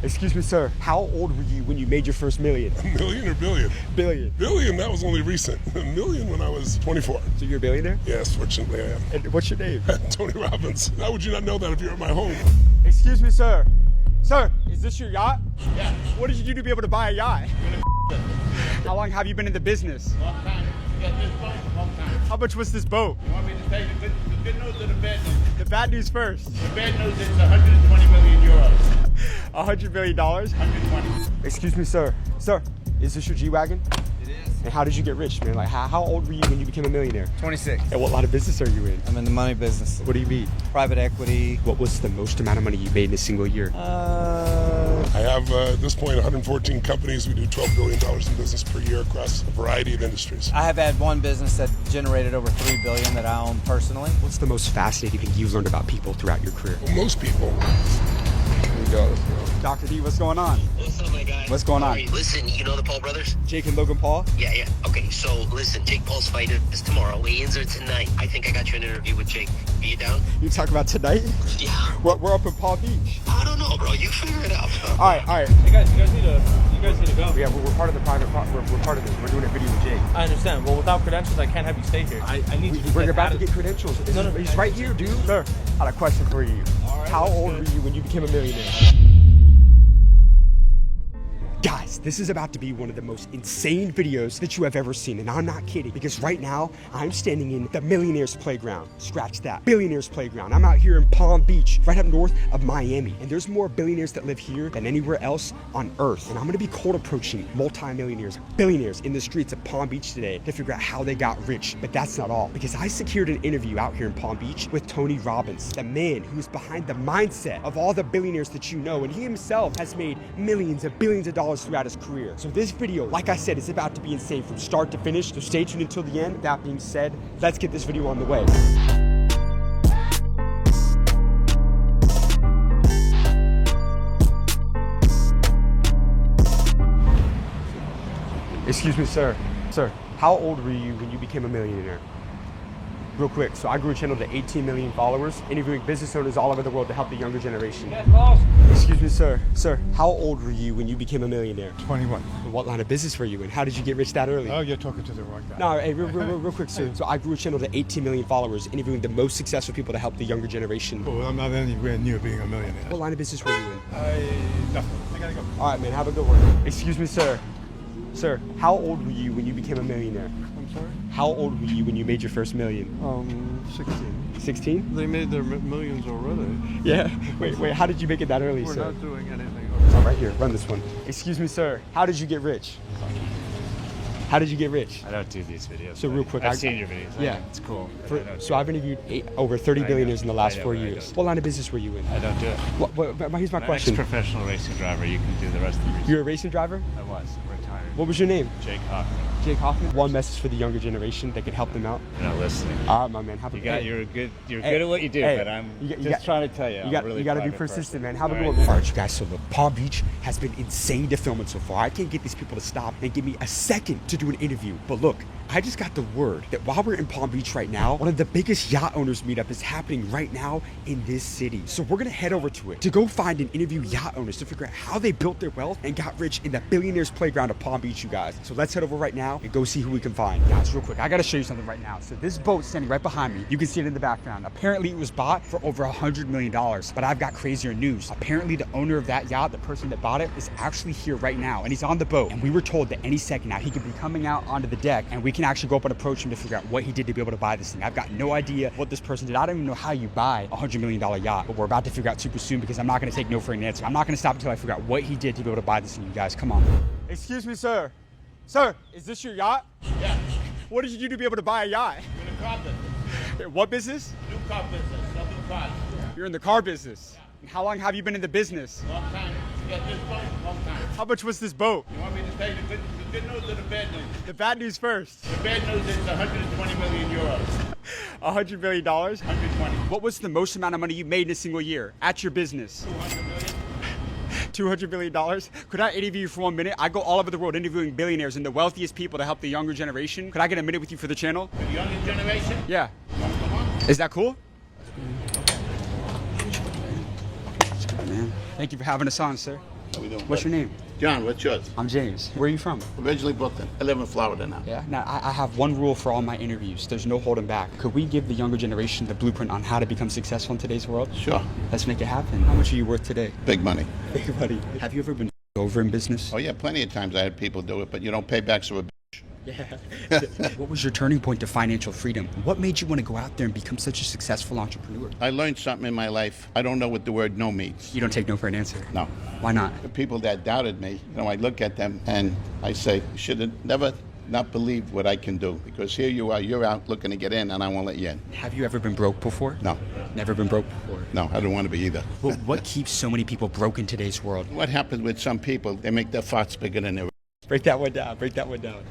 Excuse me, sir. How old were you when you made your first million? A million or billion? Billion. Billion, that was only recent. A million when I was 24. So you're a billionaire? Yes, fortunately I am. And what's your name? Tony Robbins. How would you not know that if you're at my home? Excuse me, sir. Sir, is this your yacht? Yeah. What did you do to be able to buy a yacht? How long have you been in the business? Long time. You got this boat? Long time. How much was this boat? You want me to tell you the good news or the bad news? The bad news first. The bad news is 120 million euros. $100 million? 120. Excuse me, sir. Sir, is this your G-Wagon? It is. And how did you get rich, man? Like, how old were you when you became a millionaire? 26. And what line of business are you in? I'm in the money business. What do you mean? Private equity. What was the most amount of money you made in a single year? I have, at this point, 114 companies. We do $12 billion in business per year across a variety of industries. I have had one business that generated over $3 billion that I own personally. What's the most fascinating thing you've learned about people throughout your career? Well, most people. Dr. D, what's going on? What's up, my guy? What's going on? Listen, you know the Paul brothers? Jake and Logan Paul? Yeah. Okay, so listen, Jake Paul's fight is tomorrow. Weigh-ins are tonight. I think I got you an interview with Jake. Are you down? You talk about tonight? Yeah. We're up in Palm Beach. I don't know, bro. You figure it out. All right. Hey guys, you guys need to go. Yeah, we're part of the private. We're part of this. We're doing a video with Jake. I understand. Well, without credentials, I can't have you stay here. I need you to We're get about out to of get credentials. No, He's right here, dude. Sir, I had a question for you. right, How that's old good. were you when you became a millionaire? Guys, this is about to be one of the most insane videos that you have ever seen, and I'm not kidding, because right now I'm standing in the Millionaires Playground. Scratch that. Billionaires Playground. I'm out here in Palm Beach, right up north of Miami, and there's more billionaires that live here than anywhere else on earth. And I'm gonna be cold approaching multi-millionaires, billionaires in the streets of Palm Beach today to figure out how they got rich. But that's not all, because I secured an interview out here in Palm Beach with Tony Robbins, the man who's behind the mindset of all the billionaires that you know, and he himself has made millions of billions of dollars throughout his career. So this video, like I said, is about to be insane from start to finish, so stay tuned until the end. With that being said, let's get this video on the way. Excuse me, sir. Sir, how old were you when you became a millionaire? Real quick, so I grew a channel to 18 million followers, interviewing business owners all over the world to help the younger generation. Excuse me, sir. Sir, how old were you when you became a millionaire? 21. What line of business were you in? How did you get rich that early? Oh, you're talking to the wrong guy. No, hey, real quick, sir. So I grew a channel to 18 million followers, interviewing the most successful people to help the younger generation. Well, I'm not anywhere near being a millionaire. What line of business were you in? Nothing. I gotta go. All right, man, have a good one. Excuse me, sir. Sir, how old were you when you became a millionaire? I'm sorry? How old were you when you made your first million? 16. 16? They made their millions already. Yeah. Wait, how did you make it that early, We're sir? not doing anything. Oh, right here, run this one. Excuse me, sir. How did you get rich? How did you get rich? I don't do these videos. So real quick, I've seen your videos. Yeah. It's cool. So I've interviewed over 30 I billionaires in the last know, 4 I years. don't. What line of business were you in? I don't do it. Here's my I'm an question. ex-professional racing driver. You can do the rest of the research. You're a racing driver? I was retired. What was your name? Jake Hoffman. Jake Hoffman. One message for the younger generation that can help them out. You're not listening. All right, my man. Have a You're good Hey, at what you do, hey, but I'm you just trying to tell you. You got to be persistent, man. Have a good one. All right, you guys. So look, Palm Beach has been insane to film it so far. I can't get these people to stop and give me a second to do an interview. But look, I just got the word that while we're in Palm Beach right now, one of the biggest yacht owners meetup is happening right now in this city. So we're gonna head over to it to go find and interview yacht owners to figure out how they built their wealth and got rich in the Billionaires Playground of Palm Beach, you guys. So let's head over right now and go see who we can find. Guys, real quick, I gotta show you something right now. So this boat standing right behind me, you can see it in the background. Apparently it was bought for over $100 million, but I've got crazier news. Apparently the owner of that yacht, the person that bought it, is actually here right now, and he's on the boat. And we were told that any second now he could be coming out onto the deck, and we can actually go up and approach him to figure out what he did to be able to buy this thing. I've got no idea what this person did. I don't even know how you buy a $100 million yacht, but we're about to figure out super soon because I'm not gonna take no for an answer. I'm not gonna stop until I figure out what he did to be able to buy this thing, you guys. Come on. Excuse me, sir. Sir, is this your yacht? Yeah. What did you do to be able to buy a yacht? In the car business. What business? New car business. Selling cars. You're in the car business. And how long have you been in the business? Long time. You got this boat? Long time. How much was this boat? You want me to tell you the good news or the bad news? The bad news first. The bad news is 120 million euros. $100 million? 120. What was the most amount of money you made in a single year at your business? 200 million. $200 million? Could I interview you for 1 minute? I go all over the world interviewing billionaires and the wealthiest people to help the younger generation. Could I get a minute with you for the channel? The younger generation? Yeah. Come on. Is that cool? Man. Thank you for having us on, sir. How we doing? What's your name? John, what's yours? I'm James. Where are you from? Originally Brooklyn. I live in Florida now. Yeah. Now, I have one rule for all my interviews. There's no holding back. Could we give the younger generation the blueprint on how to become successful in today's world? Sure. Let's make it happen. How much are you worth today? Big money. Hey, buddy. Have you ever been over in business? Oh, yeah, plenty of times I had people do it, but you don't pay back so a bitch. Yeah. What was your turning point to financial freedom? What made you want to go out there and become such a successful entrepreneur? I learned something in my life. I don't know what the word no means. You don't take no for an answer. No. Why not? The people that doubted me, I look at them and I say, you should have never not believed what I can do. Because here you are, you're out looking to get in and I won't let you in. Have you ever been broke before? No. Never been broke before? No, I don't want to be either. Well, what keeps so many people broke in today's world? What happens with some people, they make their farts bigger than their. Break that one down. Break that one down.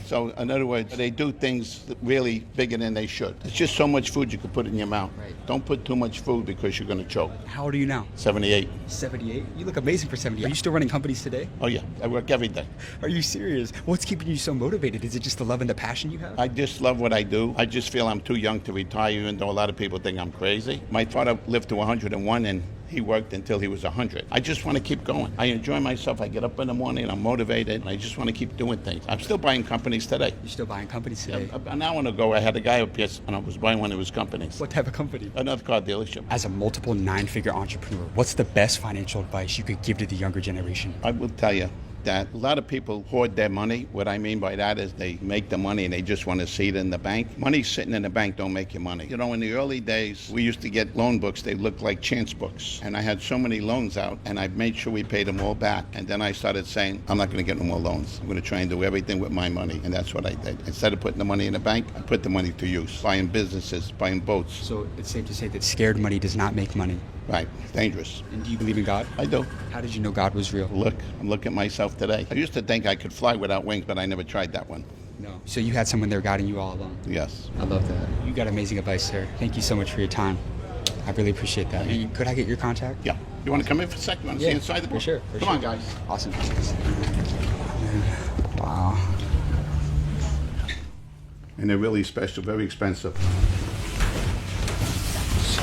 So, in other words, they do things really bigger than they should. It's just so much food you can put in your mouth. Right. Don't put too much food because you're going to choke. How old are you now? 78. 78? You look amazing for 78. Are you still running companies today? Oh, yeah. I work every day. Are you serious? What's keeping you so motivated? Is it just the love and the passion you have? I just love what I do. I just feel I'm too young to retire, even though a lot of people think I'm crazy. My father lived to 101 and he worked until he was 100. I just want to keep going. I enjoy myself. I get up in the morning and I'm motivated and I just want to keep doing things. I'm still buying companies today. You're still buying companies today? An hour ago, I had a guy up here and I was buying one of his companies. What type of company? Another car dealership. As a multiple nine-figure entrepreneur, what's the best financial advice you could give to the younger generation? I will tell you that a lot of people hoard their money. What I mean by that is they make the money and they just want to see it in the bank. Money sitting in the bank don't make you money. In the early days, we used to get loan books. They looked like chance books. And I had so many loans out, and I made sure we paid them all back. And then I started saying, I'm not going to get no more loans. I'm going to try and do everything with my money. And that's what I did. Instead of putting the money in the bank, I put the money to use. Buying businesses, buying boats. So it's safe to say that scared money does not make money. Right. It's dangerous. And do you believe in God? I do. How did you know God was real? Look, I'm looking at myself today. I used to think I could fly without wings, but I never tried that one. No. So you had someone there guiding you all along? Yes. I love that. You got amazing advice, sir. Thank you so much for your time. I really appreciate that. Could I get your contact? Yeah. You want to come in for a second? You want to see inside the book? For sure. Come on, guys. Awesome. Wow. And they're really special, very expensive.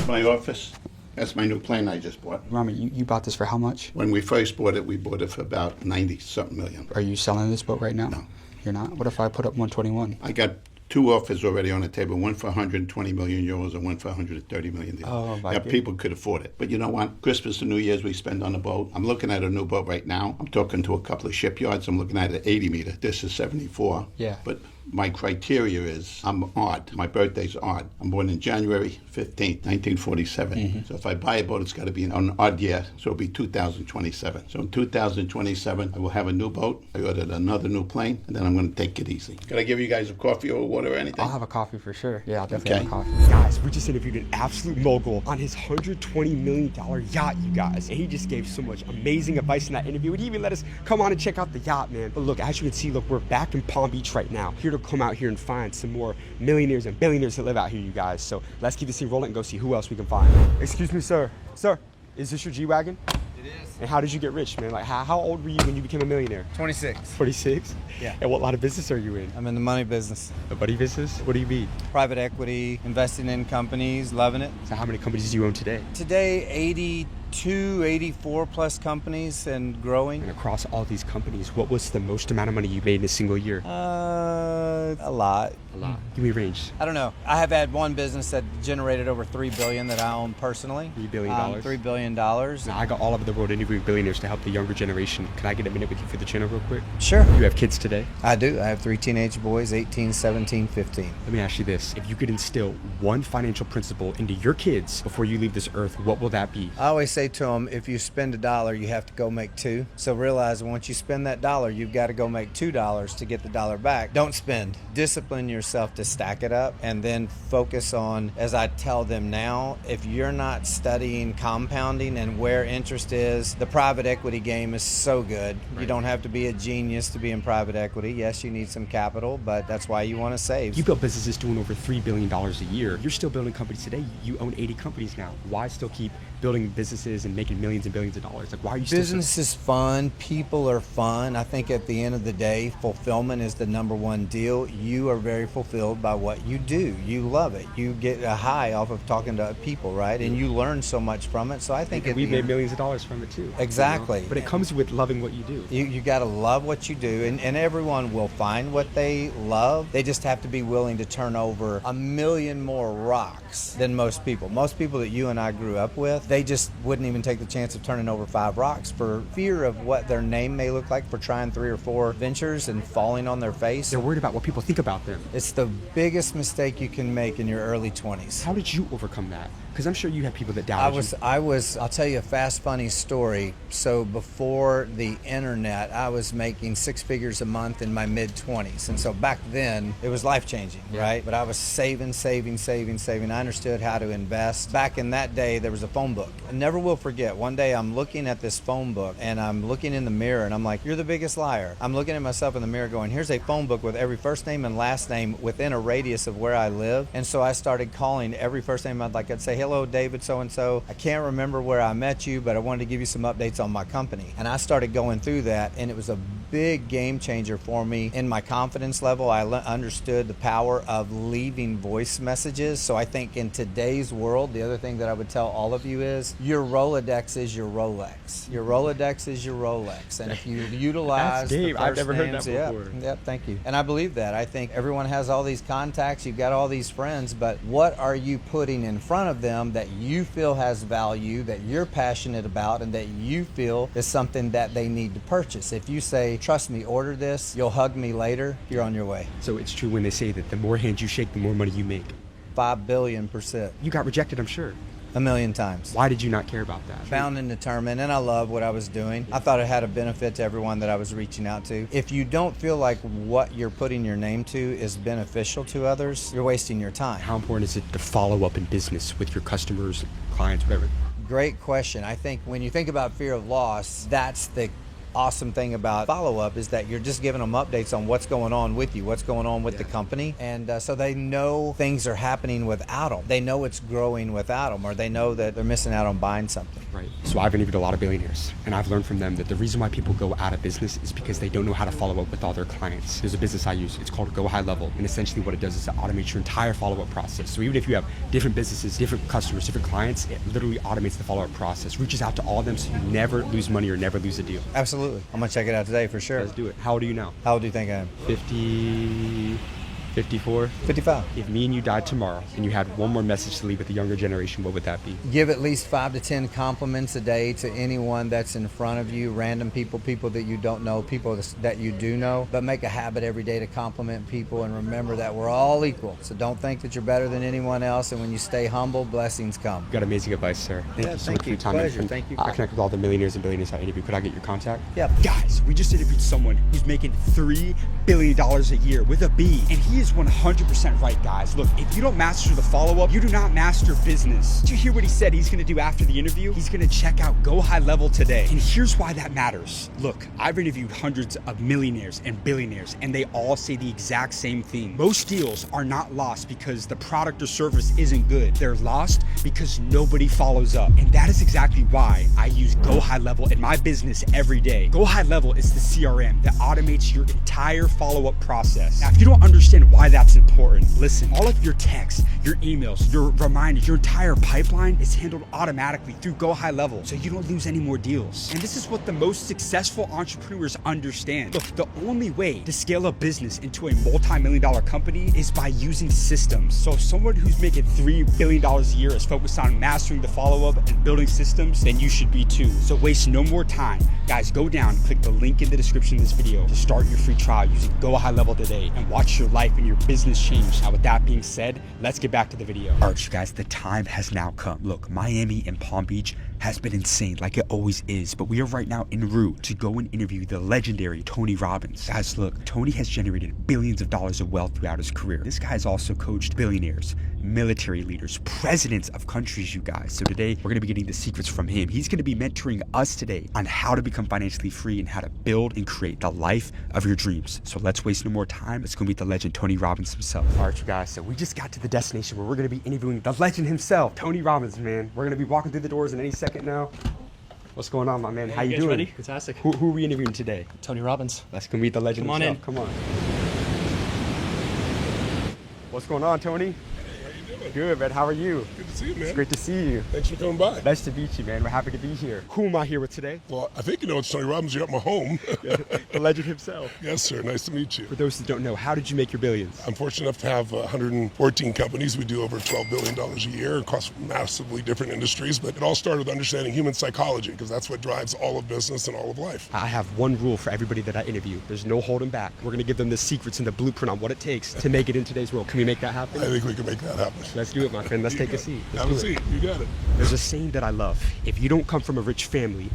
My office. That's my new plane I just bought. Rami, you bought this for how much? When we first bought it, we bought it for about 90-something million. Are you selling this boat right now? No. You're not? What if I put up 121? I got two offers already on the table, one for 120 million euros and one for 130 million. Oh, my Yeah, people could afford it. But you know what? Christmas and New Year's we spend on the boat. I'm looking at a new boat right now. I'm talking to a couple of shipyards. I'm looking at an 80 meter. This is 74. Yeah. But my criteria is I'm odd. My birthday's odd. I'm born in January 15th, 1947. Mm-hmm. So if I buy a boat, it's got to be an odd year. So it'll be 2027. So in 2027, I will have a new boat. I ordered another new plane, and then I'm going to take it easy. Can I give you guys a coffee or water or anything? I'll have a coffee for sure. Yeah, I'll definitely have a Okay. coffee. Guys, we just interviewed an absolute mogul on his $120 million yacht, you guys. And he just gave so much amazing advice in that interview. He even let us come on and check out the yacht, man. But look, as you can see, look, we're back in Palm Beach right now. Here to come out here and find some more millionaires and billionaires that live out here, you guys. So let's keep this thing rolling and go see who else we can find. Excuse me, sir. Sir, is this your G-Wagon? It is. And how did you get rich, man? Like, how old were you when you became a millionaire? 26. 46? Yeah. And what line of business are you in? I'm in the money business. The buddy business? What do you mean? Private equity, investing in companies, loving it. So how many companies do you own today? Today, 82, 84 plus companies and growing. And across all these companies, what was the most amount of money you made in a single year? A lot. A lot. Give me a range. I don't know. I have had one business that generated over $3 billion that I own personally. $3 billion? $3 billion. Now, I got all over the world interviewing billionaires to help the younger generation. Can I get a minute with you for the channel real quick? Sure. You have kids today? I do. I have 3 teenage boys, 18, 17, 15. Let me ask you this. If you could instill one financial principle into your kids before you leave this earth, what will that be? I always say to them, if you spend $1, you have to go make 2. So realize once you spend that $1, you've got to go make $2 to get the $1 back. Don't spend. Discipline yourself to stack it up and then focus on, as I tell them now, if you're not studying compounding and where interest is, the private equity game is so good. Right. You don't have to be a genius to be in private equity. Yes, you need some capital, but that's why you want to save. You built businesses doing over $3 billion a year. You're still building companies today. You own 80 companies now. Why still keep building businesses businesses and making millions and billions of dollars. Like, why are you still Business is fun. People are fun. I think at the end of the day, fulfillment is the number one deal. You are very fulfilled by what you do. You love it. You get a high off of talking to people, right? And you learn so much from it. So I think we've made millions of dollars from it too. Exactly. You know? But it comes with loving what you do. You got to love what you do, and everyone will find what they love. They just have to be willing to turn over a million more rocks than most people. Most people that you and I grew up with, they just wouldn't even take the chance of turning over 5 rocks for fear of what their name may look like for trying 3 or 4 ventures and falling on their face. They're worried about what people think about them. It's the biggest mistake you can make in your early 20s. How did you overcome that? Because I'm sure you had people that doubted you. I'll tell you a fast, funny story. So before the internet, I was making 6 figures a month in my mid-20s. And so back then, it was life-changing, right? But I was saving. I understood how to invest. Back in that day, there was a phone book. I never will forget. One day, I'm looking at this phone book, and I'm looking in the mirror, and I'm like, you're the biggest liar. I'm looking at myself in the mirror going, here's a phone book with every first name and last name within a radius of where I live. And so I started calling every first name. I'd say, hello, David so-and-so. I can't remember where I met you, but I wanted to give you some updates on my company. And I started going through that, and it was a big game changer for me in my confidence level. I understood the power of leaving voice messages. So I think in today's world, the other thing that I would tell all of you is your Rolodex is your Rolex. Your Rolodex is your Rolex. And if you utilize the first I've never heard names, that before. Yep, thank you. And I believe that. I think everyone has all these contacts, you've got all these friends, but what are you putting in front of them that you feel has value, that you're passionate about, and that you feel is something that they need to purchase? If you say, trust me, order this, you'll hug me later, you're on your way. So it's true when they say that the more hands you shake, the more money you make. 5 billion%. You got rejected, I'm sure. A million times. Why did you not care about that? Bound and determined, and I love what I was doing. I thought it had a benefit to everyone that I was reaching out to. If you don't feel like what you're putting your name to is beneficial to others, you're wasting your time. How important is it to follow up in business with your customers, clients, whatever? Great question. I think when you think about fear of loss, that's the awesome thing about follow-up is that you're just giving them updates on what's going on with you, what's going on with the company. And so they know things are happening without them. They know it's growing without them, or they know that they're missing out on buying something. Right. So I've interviewed a lot of billionaires, and I've learned from them that the reason why people go out of business is because they don't know how to follow up with all their clients. There's a business I use. It's called Go High Level. And essentially what it does is it automates your entire follow-up process. So even if you have different businesses, different customers, different clients, it literally automates the follow-up process, reaches out to all of them so you never lose money or never lose a deal. Absolutely. I'm going to check it out today for sure. Let's do it. How old are you now? How old do you think I am? 50... 54? 55. If me and you died tomorrow and you had one more message to leave with the younger generation, what would that be? Give at least 5 to 10 compliments a day to anyone that's in front of you, random people, people that you don't know, people that you do know. But make a habit every day to compliment people, and remember that we're all equal. So don't think that you're better than anyone else, and when you stay humble, blessings come. You got amazing advice, sir. Thank you so much for your time. Pleasure. Thank you. I connect with all the millionaires and billionaires I interview. Could I get your contact? Yep. Guys, we just interviewed someone who's making $3 billion a year with a B, and he is 100% right, guys. Look, if you don't master the follow-up, you do not master business. Did you hear what he said he's gonna do after the interview? He's gonna check out Go High Level today. And here's why that matters. Look, I've interviewed hundreds of millionaires and billionaires, and they all say the exact same thing. Most deals are not lost because the product or service isn't good. They're lost because nobody follows up. And that is exactly why I use Go High Level in my business every day. Go High Level is the CRM that automates your entire follow-up process. Now, if you don't understand why that's important, listen, all of your texts, your emails, your reminders, your entire pipeline is handled automatically through Go High Level, so you don't lose any more deals. And this is what the most successful entrepreneurs understand. Look, the only way to scale a business into a multi-million-dollar company is by using systems. So if someone who's making $3 billion a year is focused on mastering the follow-up and building systems, then you should be too. So waste no more time. Guys, go down, click the link in the description of this video to start your free trial using Go High Level today and watch your life and your business change. Now, with that being said, let's get back to the video. All right, you guys, the time has now come. Look, Miami and Palm Beach has been insane like it always is, but we are right now en route to go and interview the legendary Tony Robbins. Guys, look, Tony has generated billions of dollars of wealth throughout his career. This guy has also coached billionaires, military leaders, presidents of countries, you guys. So today, we're gonna be getting the secrets from him. He's gonna be mentoring us today on how to become financially free and how to build and create the life of your dreams. So let's waste no more time. Let's go meet the legend, Tony Robbins himself. All right, you guys, so we just got to the destination where we're gonna be interviewing the legend himself, Tony Robbins, man. We're gonna be walking through the doors in any second. second now. What's going on, my man? How you guys doing? ready? Fantastic. Who are we interviewing today? Tony Robbins. Let's go meet the legend Come on himself. Come on. What's going on, Tony? Good, man. How are you? Good to see you, man. It's great to see you. Thanks for coming by. Nice to meet you, man. We're happy to be here. Who am I here with today? Well, I think you know it's Tony Robbins. You're at my home. The legend himself. Yes, sir. Nice to meet you. For those that don't know, how did you make your billions? I'm fortunate enough to have 114 companies. We do over $12 billion a year across massively different industries. But it all started with understanding human psychology, because that's what drives all of business and all of life. I have one rule for everybody that I interview. There's no holding back. We're going to give them the secrets and the blueprint on what it takes to make it in today's world. Can we make that happen? I think we can make that happen. Let's do it, my friend. Let's take a seat. Let's Have a do it. seat. You got it. There's a saying that I love. If you don't come from a rich family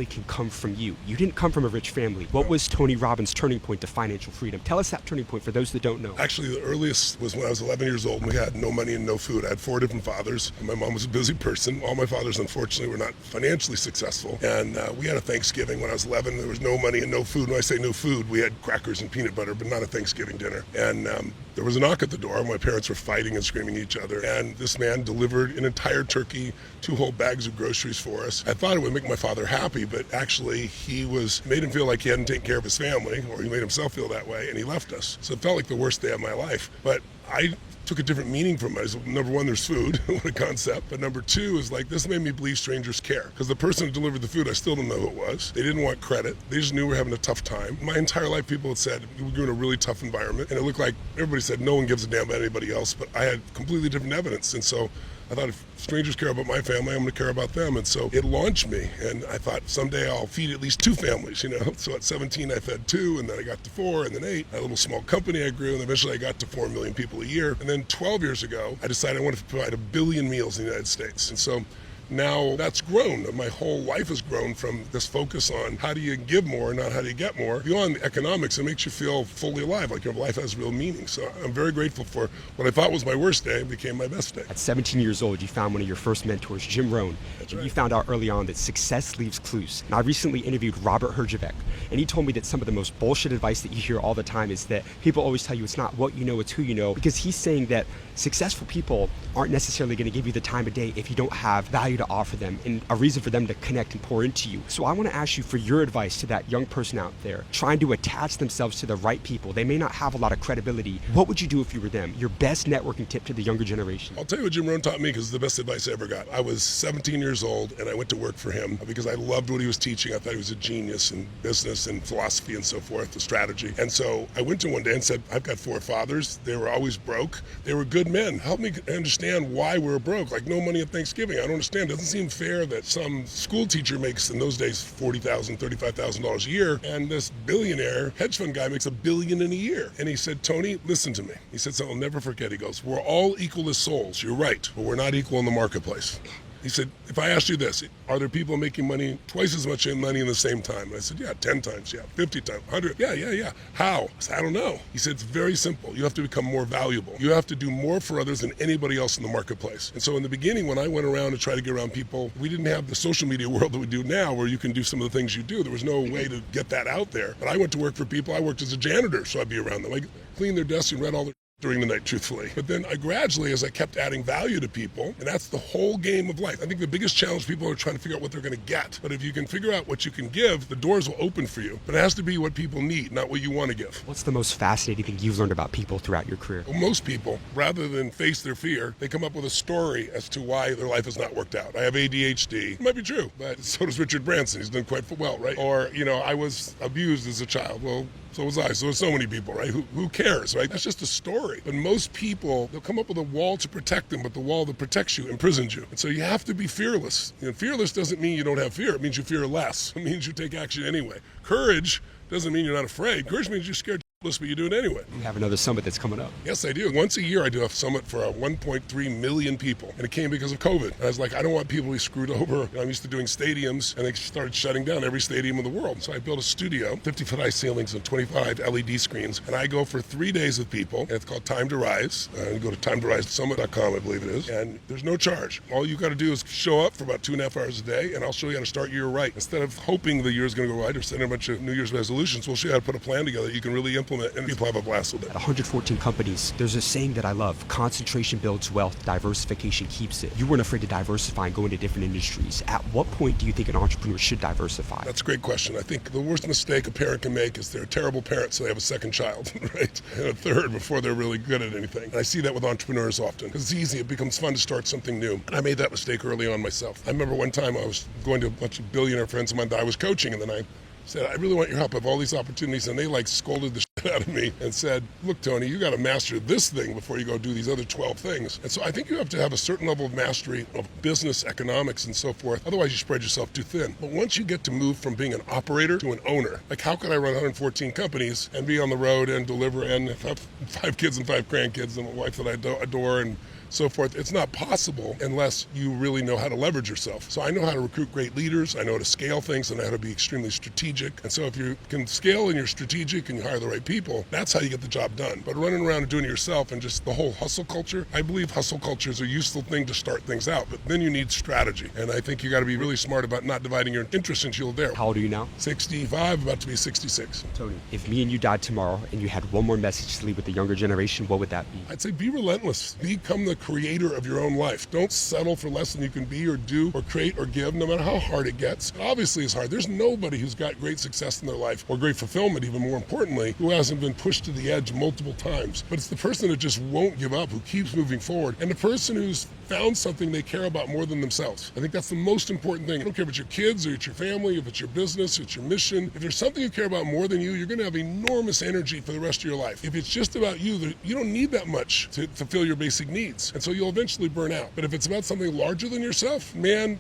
can come from you. You didn't come from a rich family. What was Tony Robbins' turning point to financial freedom? Tell us that turning point for those that don't know. Actually, the earliest was when I was 11 years old and we had no money and no food. I had 4 different fathers. And my mom was a busy person. All my fathers, unfortunately, were not financially successful. And we had a Thanksgiving when I was 11. There was no money and no food. When I say no food, we had crackers and peanut butter, but not a Thanksgiving dinner. And there was a knock at the door. My parents were fighting and screaming at each other. And this man delivered an entire turkey, 2 whole bags of groceries for us. I thought it would make my father happy, but actually made him feel like he hadn't taken care of his family, or he made himself feel that way, and he left us. So it felt like the worst day of my life. But I took a different meaning from it. So number 1, there's food, what a concept. But number 2 is like, this made me believe strangers care. Because the person who delivered the food, I still don't know who it was. They didn't want credit. They just knew we were having a tough time. My entire life, people had said, we're in a really tough environment. And it looked like everybody said, no one gives a damn about anybody else. But I had completely different evidence. And so I thought, if strangers care about my family, I'm going to care about them. And so it launched me. And I thought, someday I'll feed at least 2 families, So at 17, I fed 2, and then I got to 4, and then 8. I had a little small company I grew, and eventually I got to 4 million people a year. And then 12 years ago, I decided I wanted to provide 1 billion meals in the United States. And so now that's grown. My whole life has grown from this focus on how do you give more, not how do you get more. Beyond the economics, it makes you feel fully alive, like your life has real meaning. So I'm very grateful for what I thought was my worst day became my best day. At 17 years old, you found one of your first mentors, Jim Rohn. That's and right. You found out early on that success leaves clues. And I recently interviewed Robert Herjavec, and he told me that some of the most bullshit advice that you hear all the time is that people always tell you it's not what you know, it's who you know. Because he's saying that successful people aren't necessarily going to give you the time of day if you don't have value to offer them and a reason for them to connect and pour into you. So I want to ask you for your advice to that young person out there trying to attach themselves to the right people. They may not have a lot of credibility. What would you do if you were them? Your best networking tip to the younger generation. I'll tell you what Jim Rohn taught me, because it's the best advice I ever got. I was 17 years old and I went to work for him because I loved what he was teaching. I thought he was a genius in business and philosophy and so forth, the strategy. And so I went to him one day and said, I've got 4 fathers. They were always broke. They were good men. Help me understand why we're broke. Like, no money at Thanksgiving. I don't understand. It doesn't seem fair that some school teacher makes, in those days, $40,000, $35,000 a year, and this billionaire hedge fund guy makes $1 billion in a year. And he said, Tony, listen to me. He said something I'll never forget. He goes, we're all equal as souls. You're right, but we're not equal in the marketplace. He said, if I asked you this, are there people making money, twice as much money in the same time? And I said, yeah, 10 times, yeah, 50 times, 100, yeah. How? I said, I don't know. He said, it's very simple. You have to become more valuable. You have to do more for others than anybody else in the marketplace. And so in the beginning, when I went around to try to get around people, we didn't have the social media world that we do now, where you can do some of the things you do. There was no way to get that out there. But I went to work for people. I worked as a janitor, so I'd be around them. I cleaned their desks and read all their during the night, truthfully. But then I gradually, as I kept adding value to people, and that's the whole game of life. I think the biggest challenge people are trying to figure out what they're going to get. But if you can figure out what you can give, the doors will open for you. But it has to be what people need, not what you want to give. What's the most fascinating thing you've learned about people throughout your career? Well, most people, rather than face their fear, they come up with a story as to why their life has not worked out. I have ADHD. It might be true, but so does Richard Branson. He's done quite well, right? Or, I was abused as a child. Well, so was I. So there's so many people, right? Who cares, right? That's just a story. But most people, they'll come up with a wall to protect them, but the wall that protects you imprisons you. And so you have to be fearless. Fearless doesn't mean you don't have fear. It means you fear less. It means you take action anyway. Courage doesn't mean you're not afraid. Courage means you're scared, but you do it anyway. You have another summit that's coming up. Yes, I do. Once a year, I do a summit for 1.3 million people. And it came because of COVID. And I was like, I don't want people to be screwed over. I'm used to doing stadiums, and they started shutting down every stadium in the world. So I built a studio, 50-foot high ceilings and 25 LED screens. And I go for 3 days with people. And it's called Time to Rise. You go to timetorisesummit.com, I believe it is. And there's no charge. All you got to do is show up for about 2.5 hours a day, and I'll show you how to start your year right. Instead of hoping the year's going to go right or setting a bunch of New Year's resolutions, we'll show you how to put a plan together that you can really implement. implement, and people have a blast with it. At 114 companies, there's a saying that I love: concentration builds wealth, diversification keeps it. You weren't afraid to diversify and go into different industries. At what point do you think an entrepreneur should diversify? That's a great question. I think the worst mistake a parent can make is they're a terrible parent, so they have a second child, right? And a third before they're really good at anything. And I see that with entrepreneurs often, because it's easy. It becomes fun to start something new. And I made that mistake early on myself. I remember one time I was going to a bunch of billionaire friends of mine that I was coaching, and then I said, I really want your help. I have all these opportunities. And they like scolded the shit out of me and said, look, Tony, you got to master this thing before you go do these other 12 things. And so I think you have to have a certain level of mastery of business, economics, and so forth. Otherwise, you spread yourself too thin. But once you get to move from being an operator to an owner, like how could I run 114 companies and be on the road and deliver and have 5 kids and 5 grandkids and a wife that I adore and so forth? It's not possible unless you really know how to leverage yourself. So I know how to recruit great leaders. I know how to scale things. I know how to be extremely strategic. And so if you can scale and you're strategic and you hire the right people, that's how you get the job done. But running around and doing it yourself and just the whole hustle culture, I believe hustle culture is a useful thing to start things out, but then you need strategy. And I think you got to be really smart about not dividing your interest into there. How old are you now? 65, about to be 66. Tony, if me and you died tomorrow and you had one more message to leave with the younger generation, what would that be? I'd say be relentless. Become the creator of your own life. Don't settle for less than you can be or do or create or give, no matter how hard it gets. Obviously, it's hard. There's nobody who's got great success in their life or great fulfillment, even more importantly, who hasn't been pushed to the edge multiple times. But it's the person that just won't give up, who keeps moving forward, and the person who's found something they care about more than themselves. I think that's the most important thing. I don't care if it's your kids or it's your family, if it's your business, it's your mission. If there's something you care about more than you, you're going to have enormous energy for the rest of your life. If it's just about you, you don't need that much to fulfill your basic needs. And so you'll eventually burn out. But if it's about something larger than yourself, man,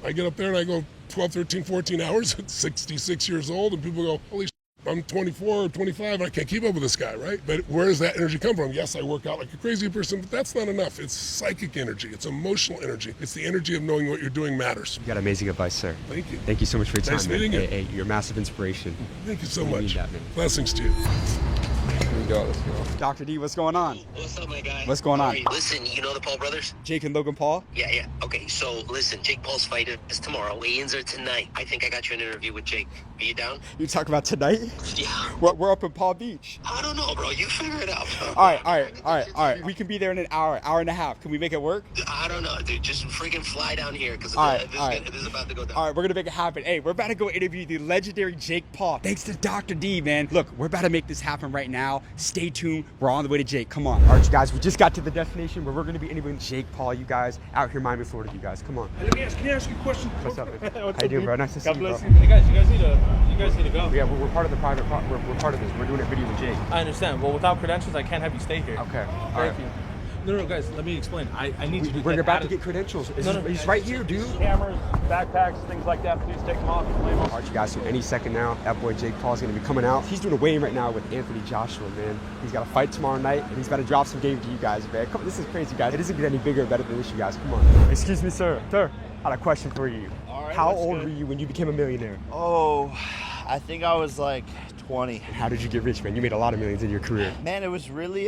I get up there and I go 12, 13, 14 hours at 66 years old, and people go, holy shit, I'm 24 or 25 and I can't keep up with this guy, right? But where does that energy come from? Yes, I work out like a crazy person, but that's not enough. It's psychic energy. It's emotional energy. It's the energy of knowing what you're doing matters. You got amazing advice, sir. Thank you. Thank you so much for your time, Nice man. meeting you. Hey, you're a massive inspiration. Thank you so We need much. that, man. Blessings to you. Here we go. Let's go. Dr. D, what's going on? What's up, my guy? What's going How on? are you? Listen, you know the Paul brothers? Jake and Logan Paul? Yeah. Okay, so listen, Jake Paul's fight is tomorrow. Weigh-ins are tonight. I think I got you an interview with Jake. Are you down? You talk about tonight? Yeah. We're up in Palm Beach. I don't know, bro. You figure it out, bro. All right. We can be there in an hour and a half. Can we make it work? I don't know, dude. Just freaking fly down here, because this is about to go down. All right, we're gonna make it happen. Hey, we're about to go interview the legendary Jake Paul. Thanks to Dr. D, man. Look, we're about to make this happen right now. Stay tuned. We're on the way to Jake. Come on. All right, you guys, we just got to the destination where we're gonna be interviewing Jake Paul. You guys out here in Miami, Florida. You guys, come on. Hey, can I ask you a question? What's up, man? What's How you up, doing, dude? bro? Nice to see God you, bro. bless you. Hey, guys, you guys need to go. Yeah, we're part of the private. We're part of this. We're doing a video with Jake. I understand. Well, without credentials, I can't have you stay here. Okay. All Thank right. you. No, guys, let me explain. I need you to We're get about out to of- get credentials. No, He's right here, dude. Cameras, backpacks, things like that. Please take them off. Leave them. All right, you guys, so any second now, that boy Jake Paul's going to be coming out. He's doing a weigh-in right now with Anthony Joshua, man. He's got a fight tomorrow night, and he's about to drop some game to you guys, man. Come on, this is crazy, guys. It doesn't get any bigger or better than this, you guys. Come on. Excuse me, sir. Sir, I had a question for you. All right, How what's old good? were you when you became a millionaire? Oh, I think I was like 20. How did you get rich, man? You made a lot of millions in your career. Man, it was really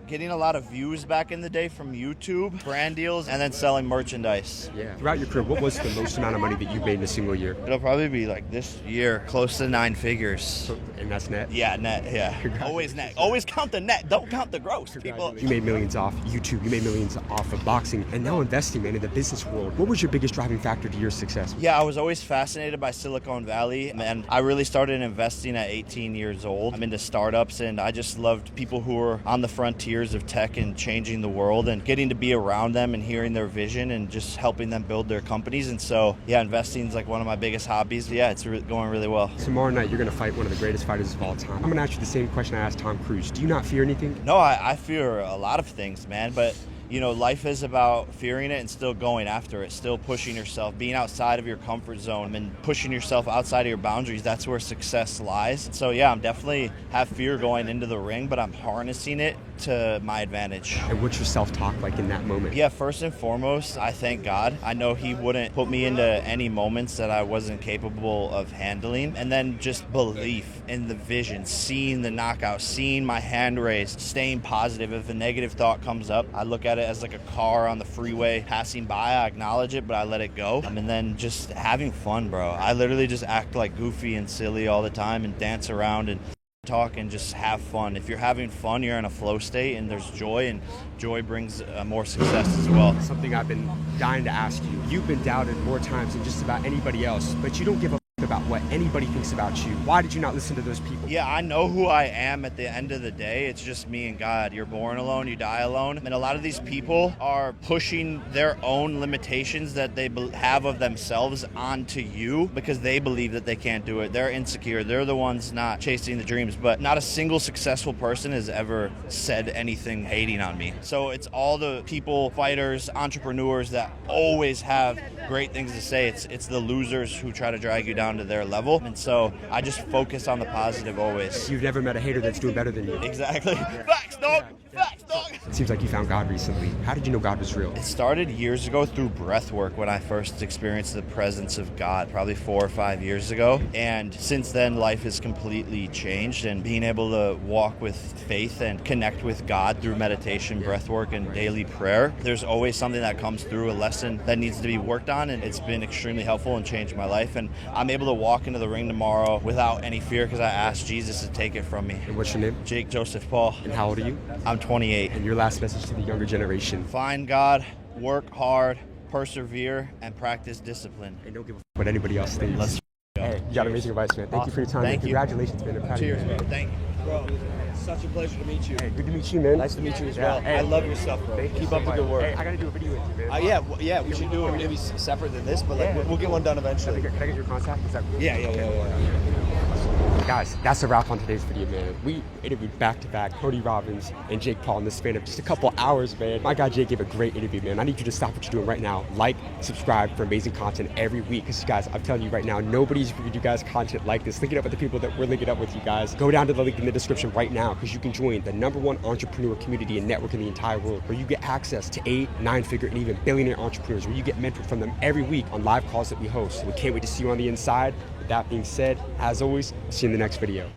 getting a lot of views back in the day from YouTube, brand deals, and then selling merchandise. Yeah. Throughout your career, what was the most amount of money that you've made in a single year? It'll probably be like this year, close to 9 figures. And that's net? Yeah, net, yeah. Always net. Always count the net. Don't count the gross, people. You made millions off YouTube. You made millions off of boxing. And now investing, man, in the business world. What was your biggest driving factor to your success? Yeah, I was always fascinated by Silicon Valley, and I really started investing at 18 years old. I'm into startups, and I just loved people who were on the frontiers of tech and changing the world, and getting to be around them and hearing their vision and just helping them build their companies. And so, yeah, investing is like one of my biggest hobbies. Yeah, it's going really well. Tomorrow night, you're going to fight one of the greatest fighters of all time. I'm going to ask you the same question I asked Tom Cruise. Do you not fear anything? No, I fear a lot of things, man, but you know, life is about fearing it and still going after it, still pushing yourself, being outside of your comfort zone and pushing yourself outside of your boundaries. That's where success lies. So yeah, I'm definitely have fear going into the ring, but I'm harnessing it to my advantage. And what's your self-talk like in that moment? Yeah, first and foremost, I thank God. I know He wouldn't put me into any moments that I wasn't capable of handling. And then just belief in the vision, seeing the knockout, seeing my hand raised, staying positive. If a negative thought comes up, I look at it as like a car on the freeway passing by. I acknowledge it, but I let it go. And then just having fun, bro. I literally just act like goofy and silly all the time and dance around and talk and just have fun. If you're having fun, you're in a flow state and there's joy, and joy brings more success as well. Something I've been dying to ask you. You've been doubted more times than just about anybody else, but you don't give a about what anybody thinks about you. Why did you not listen to those people? Yeah, I know who I am at the end of the day. It's just me and God. You're born alone, you die alone. And a lot of these people are pushing their own limitations that they have of themselves onto you because they believe that they can't do it. They're insecure. They're the ones not chasing the dreams. But not a single successful person has ever said anything hating on me. So it's all the people, fighters, entrepreneurs that always have great things to say. It's the losers who try to drag you down to their level, and so I just focus on the positive always. You've never met a hater that's doing better than you. Exactly. Facts, dog. Facts, dog. It seems like you found God recently. How did you know God was real? It started years ago through breath work when I first experienced the presence of God, probably 4 or 5 years ago. And since then, life has completely changed, and being able to walk with faith and connect with God through meditation, breath work, and daily prayer, there's always something that comes through, a lesson that needs to be worked on, and it's been extremely helpful and changed my life. And I'm able to walk into the ring tomorrow without any fear because I asked Jesus to take it from me. And what's your name? Jake Joseph Paul. And how old are you? I'm 28. And your last message to the younger generation? Find God, work hard, persevere, and practice discipline. And don't give a what anybody else thinks. Let's go. Hey, you got amazing advice, man. Thank you for your time. Thank you. Congratulations, man. I'm proud Cheers, of you. man. Thank you. Bro, such a pleasure to meet you. Hey, good to meet you, man. Nice to meet you as Yeah, well. hey. I love your stuff, bro. Thank you Keep so up the much. good work. Hey, I gotta do a video with you, man. Yeah, we should do it maybe separate than this, but like Yeah. we'll get one done eventually. Can I get your contact? Is that cool? Yeah. Guys, that's a wrap on today's video, man. We interviewed back-to-back Cody Robbins and Jake Paul in the span of just a couple hours, man. My guy Jake gave a great interview, man. I need you to stop what you're doing right now. Like, subscribe for amazing content every week. Because, guys, I'm telling you right now, nobody's bringing you guys content like this. Link it up with the people that we're linking up with, you guys. Go down to the link in the description right now because you can join the #1 entrepreneur community and network in the entire world, where you get access to 8, 9-figure, and even billionaire entrepreneurs, where you get mentored from them every week on live calls that we host. We can't wait to see you on the inside. With that being said, as always, see you in the next video.